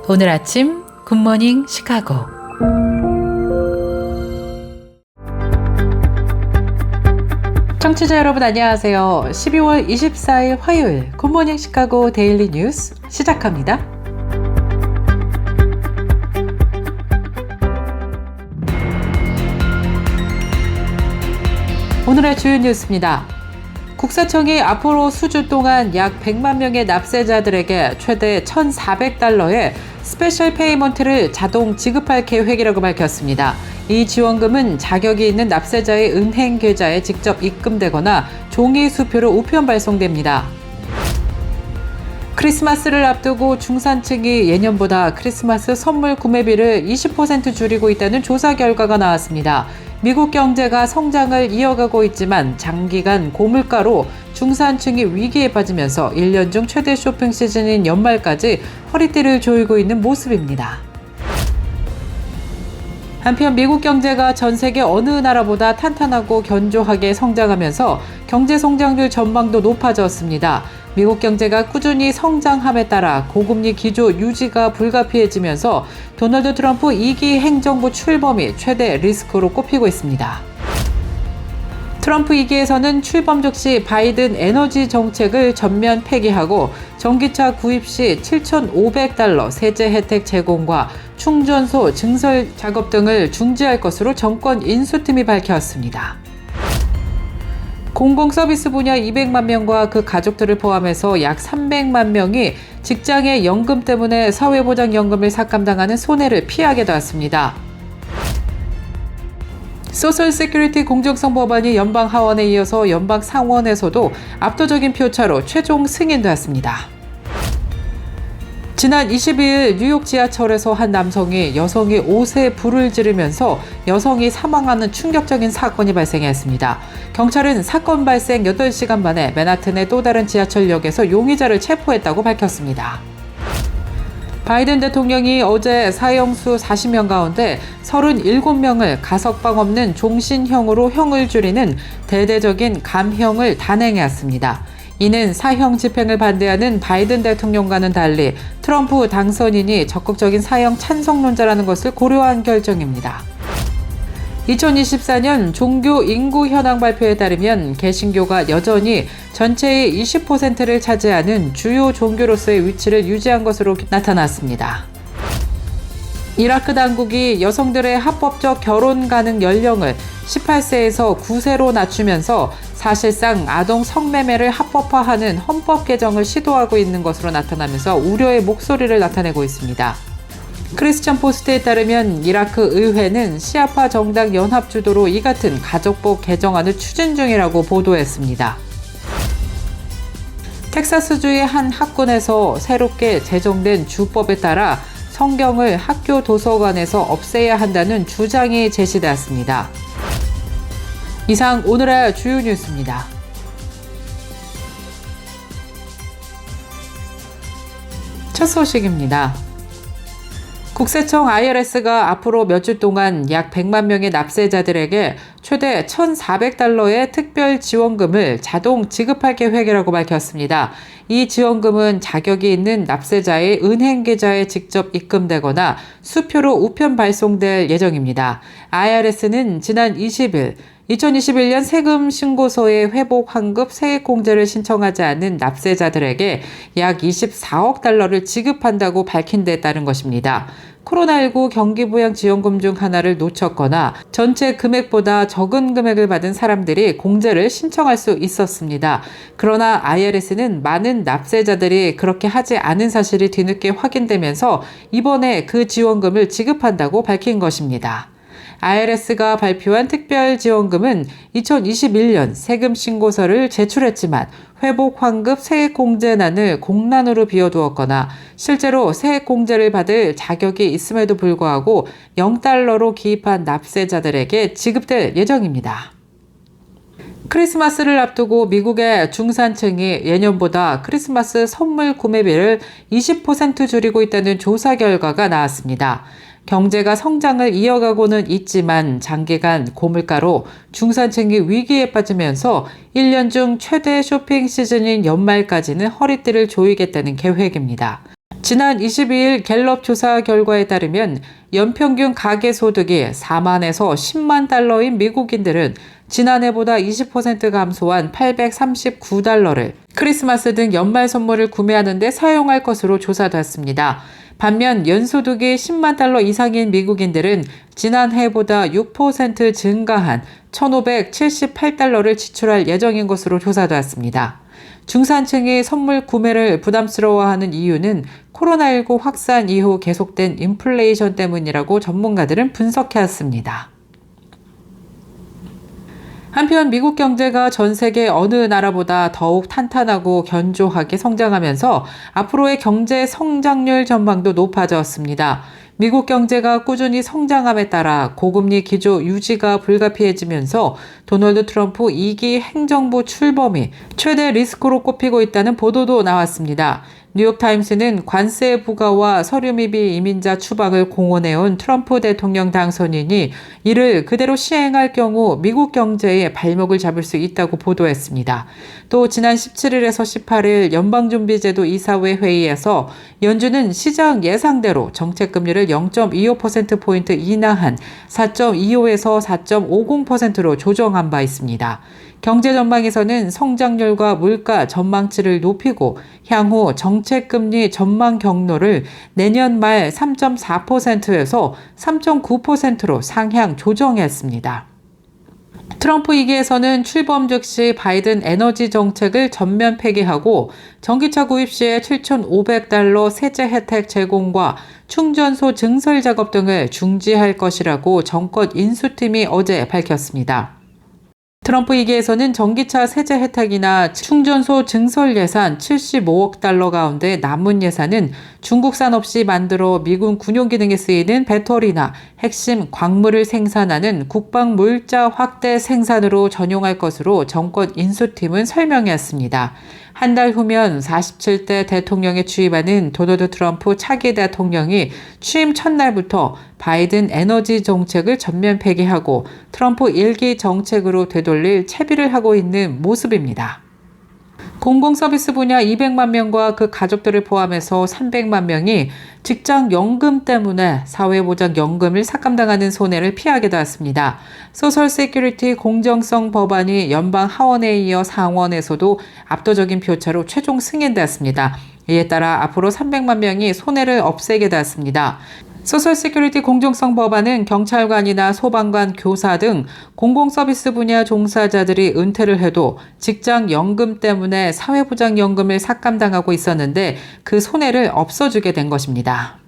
오늘 아침 굿모닝 시카고. 청취자 여러분 안녕하세요. 12월 24일 화요일 굿모닝 시카고 데일리 뉴스 시작합니다. 오늘의 주요 뉴스입니다. 국세청이 앞으로 수주 동안 약 100만 명의 납세자들에게 최대 1,400달러의 스페셜 페이먼트를 자동 지급할 계획이라고 밝혔습니다. 이 지원금은 자격이 있는 납세자의 은행 계좌에 직접 입금되거나 종이 수표로 우편 발송됩니다. 크리스마스를 앞두고 중산층이 예년보다 크리스마스 선물 구매비를 20% 줄이고 있다는 조사 결과가 나왔습니다. 미국 경제가 성장을 이어가고 있지만 장기간 고물가로 중산층이 위기에 빠지면서 1년 중 최대 쇼핑 시즌인 연말까지 허리띠를 조이고 있는 모습입니다. 한편 미국 경제가 전 세계 어느 나라보다 탄탄하고 견조하게 성장하면서 경제 성장률 전망도 높아졌습니다. 미국 경제가 꾸준히 성장함에 따라 고금리 기조 유지가 불가피해지면서 도널드 트럼프 2기 행정부 출범이 최대 리스크로 꼽히고 있습니다. 트럼프 2기에서는 출범 즉시 바이든 에너지 정책을 전면 폐기하고 전기차 구입 시 7,500달러 세제 혜택 제공과 충전소 증설 작업 등을 중지할 것으로 정권 인수팀이 밝혔습니다. 공공서비스 분야 200만 명과 그 가족들을 포함해서 약 300만 명이 직장의 연금 때문에 사회보장연금을 삭감당하는 손해를 피하게 되었습니다. 소셜 세큐리티 공정성 법안이 연방 하원에 이어서 연방 상원에서도 압도적인 표차로 최종 승인되었습니다. 지난 22일 뉴욕 지하철에서 한 남성이 여성이 옷에 불을 지르면서 여성이 사망하는 충격적인 사건이 발생했습니다. 경찰은 사건 발생 8시간 만에 맨하튼의 또 다른 지하철역에서 용의자를 체포했다고 밝혔습니다. 바이든 대통령이 어제 사형수 40명 가운데 37명을 가석방 없는 종신형으로 형을 줄이는 대대적인 감형을 단행했습니다. 이는 사형 집행을 반대하는 바이든 대통령과는 달리 트럼프 당선인이 적극적인 사형 찬성론자라는 것을 고려한 결정입니다. 2024년 종교 인구 현황 발표에 따르면 개신교가 여전히 전체의 20%를 차지하는 주요 종교로서의 위치를 유지한 것으로 나타났습니다. 이라크 당국이 여성들의 합법적 결혼 가능 연령을 18세에서 9세로 낮추면서 사실상 아동 성매매를 합법화하는 헌법 개정을 시도하고 있는 것으로 나타나면서 우려의 목소리를 나타내고 있습니다. 크리스천 포스트에 따르면 이라크 의회는 시아파 정당 연합 주도로 이 같은 가족법 개정안을 추진 중이라고 보도했습니다. 텍사스주의 한 학군에서 새롭게 제정된 주법에 따라 성경을 학교 도서관에서 없애야 한다는 주장이 제시되었습니다. 이상 오늘의 주요 뉴스입니다. 첫 소식입니다. 국세청 IRS가 앞으로 몇 주 동안 약 100만 명의 납세자들에게 최대 1,400달러의 특별 지원금을 자동 지급할 계획이라고 밝혔습니다. 이 지원금은 자격이 있는 납세자의 은행 계좌에 직접 입금되거나 수표로 우편 발송될 예정입니다. IRS는 지난 20일 2021년 세금 신고서에 회복 환급 세액 공제를 신청하지 않은 납세자들에게 약 24억 달러를 지급한다고 밝힌 데 따른 것입니다. 코로나19 경기부양 지원금 중 하나를 놓쳤거나 전체 금액보다 적은 금액을 받은 사람들이 공제를 신청할 수 있었습니다. 그러나 IRS는 많은 납세자들이 그렇게 하지 않은 사실이 뒤늦게 확인되면서 이번에 그 지원금을 지급한다고 밝힌 것입니다. IRS가 발표한 특별지원금은 2021년 세금 신고서를 제출했지만 회복 환급 세액 공제난을 공란으로 비워두었거나 실제로 세액 공제를 받을 자격이 있음에도 불구하고 0달러로 기입한 납세자들에게 지급될 예정입니다. 크리스마스를 앞두고 미국의 중산층이 예년보다 크리스마스 선물 구매비를 20% 줄이고 있다는 조사 결과가 나왔습니다. 경제가 성장을 이어가고는 있지만 장기간 고물가로 중산층이 위기에 빠지면서 1년 중 최대 쇼핑 시즌인 연말까지는 허리띠를 조이겠다는 계획입니다. 지난 22일 갤럽 조사 결과에 따르면 연평균 가계소득이 4만에서 10만 달러인 미국인들은 지난해보다 20% 감소한 839달러를 크리스마스 등 연말 선물을 구매하는 데 사용할 것으로 조사됐습니다. 반면 연소득이 10만 달러 이상인 미국인들은 지난해보다 6% 증가한 1,578달러를 지출할 예정인 것으로 조사됐습니다. 중산층이 선물 구매를 부담스러워하는 이유는 코로나19 확산 이후 계속된 인플레이션 때문이라고 전문가들은 분석했습니다. 한편 미국 경제가 전 세계 어느 나라보다 더욱 탄탄하고 견조하게 성장하면서 앞으로의 경제 성장률 전망도 높아졌습니다. 미국 경제가 꾸준히 성장함에 따라 고금리 기조 유지가 불가피해지면서 도널드 트럼프 2기 행정부 출범이 최대 리스크로 꼽히고 있다는 보도도 나왔습니다. 뉴욕타임스는 관세 부과와 서류 미비 이민자 추방을 공언해온 트럼프 대통령 당선인이 이를 그대로 시행할 경우 미국 경제에 발목을 잡을 수 있다고 보도했습니다. 또 지난 17일에서 18일 연방준비제도 이사회 회의에서 연준은 시장 예상대로 정책금리를 0.25%포인트 인하한 4.25에서 4.50%로 조정한 바 있습니다. 경제 전망에서는 성장률과 물가 전망치를 높이고 향후 정책금리 전망 경로를 내년 말 3.4%에서 3.9%로 상향 조정했습니다. 트럼프 2기에서는 출범 즉시 바이든 에너지 정책을 전면 폐기하고 전기차 구입 시에 $7,500 세제 혜택 제공과 충전소 증설 작업 등을 중지할 것이라고 정권 인수팀이 어제 밝혔습니다. 트럼프 2기에서는 전기차 세제 혜택이나 충전소 증설 예산 75억 달러 가운데 남은 예산은 중국산 없이 만들어 미군 군용기 등에 쓰이는 배터리나 핵심 광물을 생산하는 국방 물자 확대 생산으로 전용할 것으로 정권 인수팀은 설명했습니다. 한 달 후면 47대 대통령에 취임하는 도널드 트럼프 차기 대통령이 취임 첫날부터 바이든 에너지 정책을 전면 폐기하고 트럼프 1기 정책으로 되돌릴 채비를 하고 있는 모습입니다. 공공서비스 분야 200만 명과 그 가족들을 포함해서 300만 명이 직장연금 때문에 사회보장연금을 삭감당하는 손해를 피하게 되었습니다. 소셜 세큐리티 공정성 법안이 연방 하원에 이어 상원에서도 압도적인 표차로 최종 승인되었습니다. 이에 따라 앞으로 300만 명이 손해를 없애게 되었습니다. 소셜 세큐리티 공정성 법안은 경찰관이나 소방관, 교사 등 공공서비스 분야 종사자들이 은퇴를 해도 직장연금 때문에 사회보장연금을 삭감당하고 있었는데 그 손해를 없어주게 된 것입니다.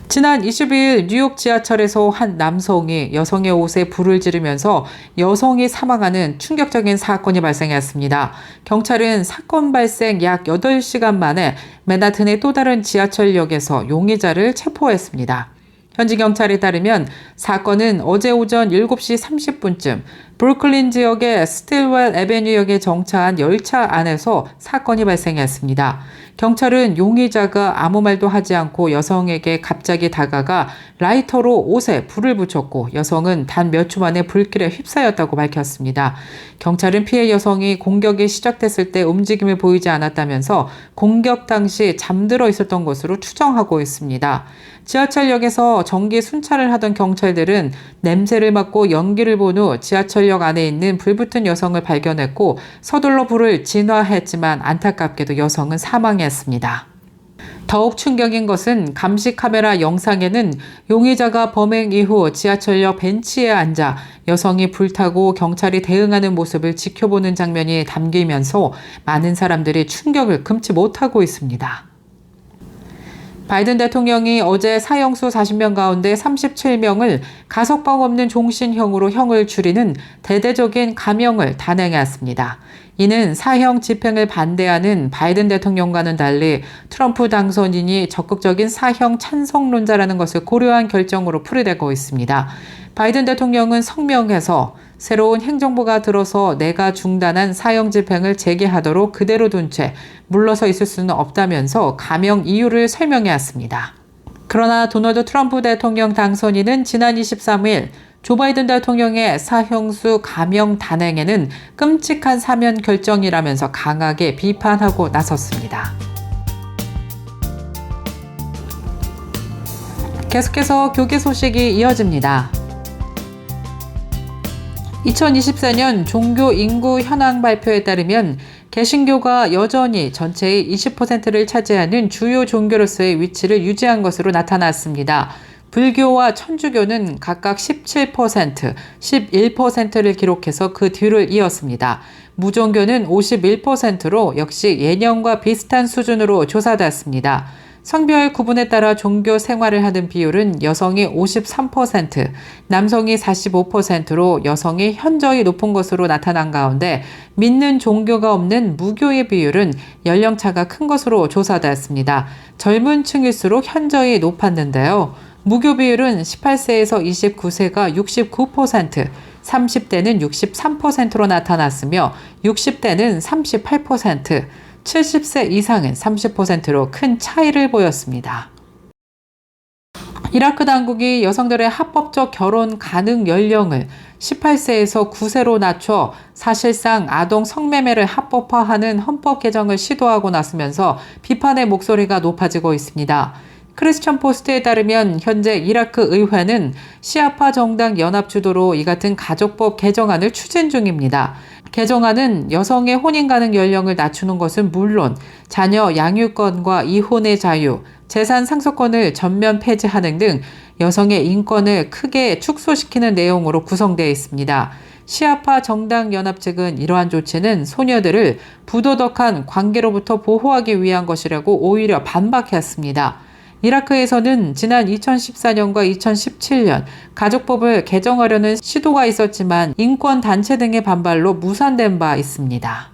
지난 22일 뉴욕 지하철에서 한 남성이 여성의 옷에 불을 지르면서 여성이 사망하는 충격적인 사건이 발생했습니다. 경찰은 사건 발생 약 8시간 만에 맨하튼의 또 다른 지하철역에서 용의자를 체포했습니다. 현지 경찰에 따르면 사건은 어제 오전 7시 30분쯤 브루클린 지역의 스틸웰 애베뉴역에 정차한 열차 안에서 사건이 발생했습니다. 경찰은 용의자가 아무 말도 하지 않고 여성에게 갑자기 다가가 라이터로 옷에 불을 붙였고 여성은 단 몇 초 만에 불길에 휩싸였다고 밝혔습니다. 경찰은 피해 여성이 공격이 시작됐을 때 움직임을 보이지 않았다면서 공격 당시 잠들어 있었던 것으로 추정하고 있습니다. 지하철역에서 전기 순찰을 하던 경찰들은 냄새를 맡고 연기를 본 후 지하철역 안에 있는 불붙은 여성을 발견했고 서둘러 불을 진화했지만 안타깝게도 여성은 사망했습니다. 더욱 충격인 것은 감시 카메라 영상에는 용의자가 범행 이후 지하철역 벤치에 앉아 여성이 불타고 경찰이 대응하는 모습을 지켜보는 장면이 담기면서 많은 사람들이 충격을 금치 못하고 있습니다. 바이든 대통령이 어제 사형수 40명 가운데 37명을 가석방 없는 종신형으로 형을 줄이는 대대적인 감형을 단행했습니다. 이는 사형 집행을 반대하는 바이든 대통령과는 달리 트럼프 당선인이 적극적인 사형 찬성론자라는 것을 고려한 결정으로 풀이되고 있습니다. 바이든 대통령은 성명에서 새로운 행정부가 들어서 내가 중단한 사형 집행을 재개하도록 그대로 둔 채 물러서 있을 수는 없다면서 감형 이유를 설명해왔습니다. 그러나 도널드 트럼프 대통령 당선인은 지난 23일 조 바이든 대통령의 사형수 감형 단행에는 끔찍한 사면 결정이라면서 강하게 비판하고 나섰습니다. 계속해서 교계 소식이 이어집니다. 2024년 종교 인구 현황 발표에 따르면 개신교가 여전히 전체의 20%를 차지하는 주요 종교로서의 위치를 유지한 것으로 나타났습니다. 불교와 천주교는 각각 17%, 11%를 기록해서 그 뒤를 이었습니다. 무종교는 51%로 역시 예년과 비슷한 수준으로 조사됐습니다. 성별 구분에 따라 종교 생활을 하는 비율은 여성이 53%, 남성이 45%로 여성이 현저히 높은 것으로 나타난 가운데 믿는 종교가 없는 무교의 비율은 연령차가 큰 것으로 조사됐습니다. 젊은 층일수록 현저히 높았는데요. 무교 비율은 18세에서 29세가 69%, 30대는 63%로 나타났으며 60대는 38%, 70세 이상은 30%로 큰 차이를 보였습니다. 이라크 당국이 여성들의 합법적 결혼 가능 연령을 18세에서 9세로 낮춰 사실상 아동 성매매를 합법화하는 헌법 개정을 시도하고 나서면서 비판의 목소리가 높아지고 있습니다. 크리스천 포스트에 따르면 현재 이라크 의회는 시아파 정당 연합 주도로 이 같은 가족법 개정안을 추진 중입니다. 개정안은 여성의 혼인 가능 연령을 낮추는 것은 물론 자녀 양육권과 이혼의 자유, 재산 상속권을 전면 폐지하는 등 여성의 인권을 크게 축소시키는 내용으로 구성되어 있습니다. 시아파 정당 연합 측은 이러한 조치는 소녀들을 부도덕한 관계로부터 보호하기 위한 것이라고 오히려 반박했습니다. 이라크에서는 지난 2014년과 2017년 가족법을 개정하려는 시도가 있었지만 인권단체 등의 반발로 무산된 바 있습니다.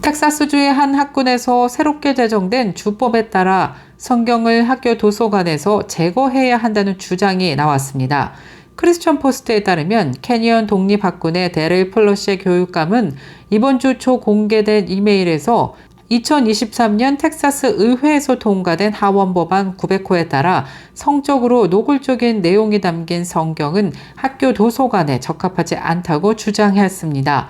텍사스주의 한 학군에서 새롭게 제정된 주법에 따라 성경을 학교 도서관에서 제거해야 한다는 주장이 나왔습니다. 크리스천 포스트에 따르면 캐니언 독립학군의 데릴 플러시의 교육감은 이번 주 초 공개된 이메일에서 2023년 텍사스 의회에서 통과된 하원법안 900호에 따라 성적으로 노골적인 내용이 담긴 성경은 학교 도서관에 적합하지 않다고 주장했습니다.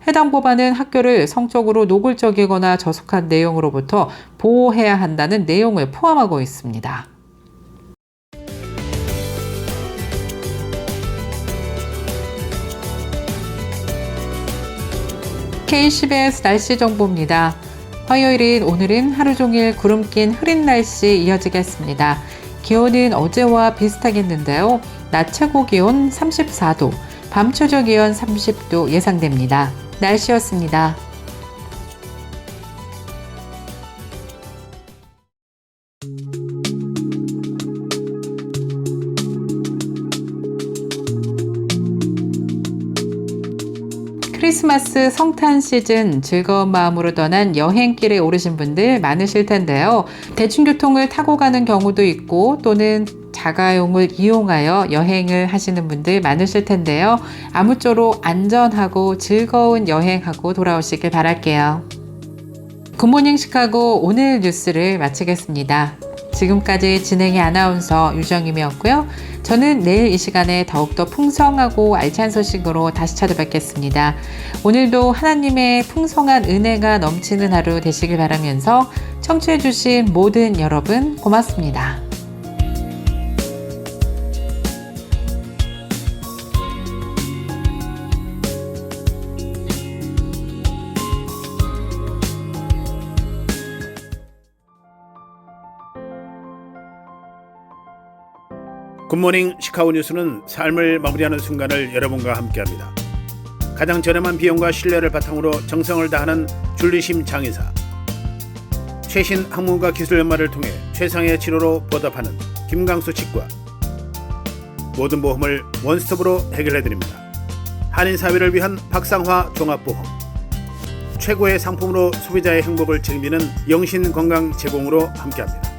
해당 법안은 학교를 성적으로 노골적이거나 저속한 내용으로부터 보호해야 한다는 내용을 포함하고 있습니다. KCBS 날씨 정보입니다. 화요일인 오늘은 하루 종일 구름 낀 흐린 날씨 이어지겠습니다. 기온은 어제와 비슷하겠는데요. 낮 최고 기온 34도, 밤 최저 기온 30도 예상됩니다. 날씨였습니다. 크리스마스 성탄 시즌 즐거운 마음으로 떠난 여행길에 오르신 분들 많으실 텐데요. 대중교통을 타고 가는 경우도 있고 또는 자가용을 이용하여 여행을 하시는 분들 많으실 텐데요. 아무쪼록 안전하고 즐거운 여행하고 돌아오시길 바랄게요. 굿모닝 시카고 오늘 뉴스를 마치겠습니다. 지금까지 진행의 아나운서 유정임이었고요. 저는 내일 이 시간에 더욱더 풍성하고 알찬 소식으로 다시 찾아뵙겠습니다. 오늘도 하나님의 풍성한 은혜가 넘치는 하루 되시길 바라면서 청취해주신 모든 여러분 고맙습니다. 굿모닝 시카고 뉴스는 삶을 마무리하는 순간을 여러분과 함께합니다. 가장 저렴한 비용과 신뢰를 바탕으로 정성을 다하는 줄리심 장의사, 최신 학문과 기술 연마를 통해 최상의 치료로 보답하는 김강수 치과, 모든 보험을 원스톱으로 해결해드립니다. 한인사회를 위한 박상화 종합보험, 최고의 상품으로 소비자의 행복을 책임지는 영신건강 제공으로 함께합니다.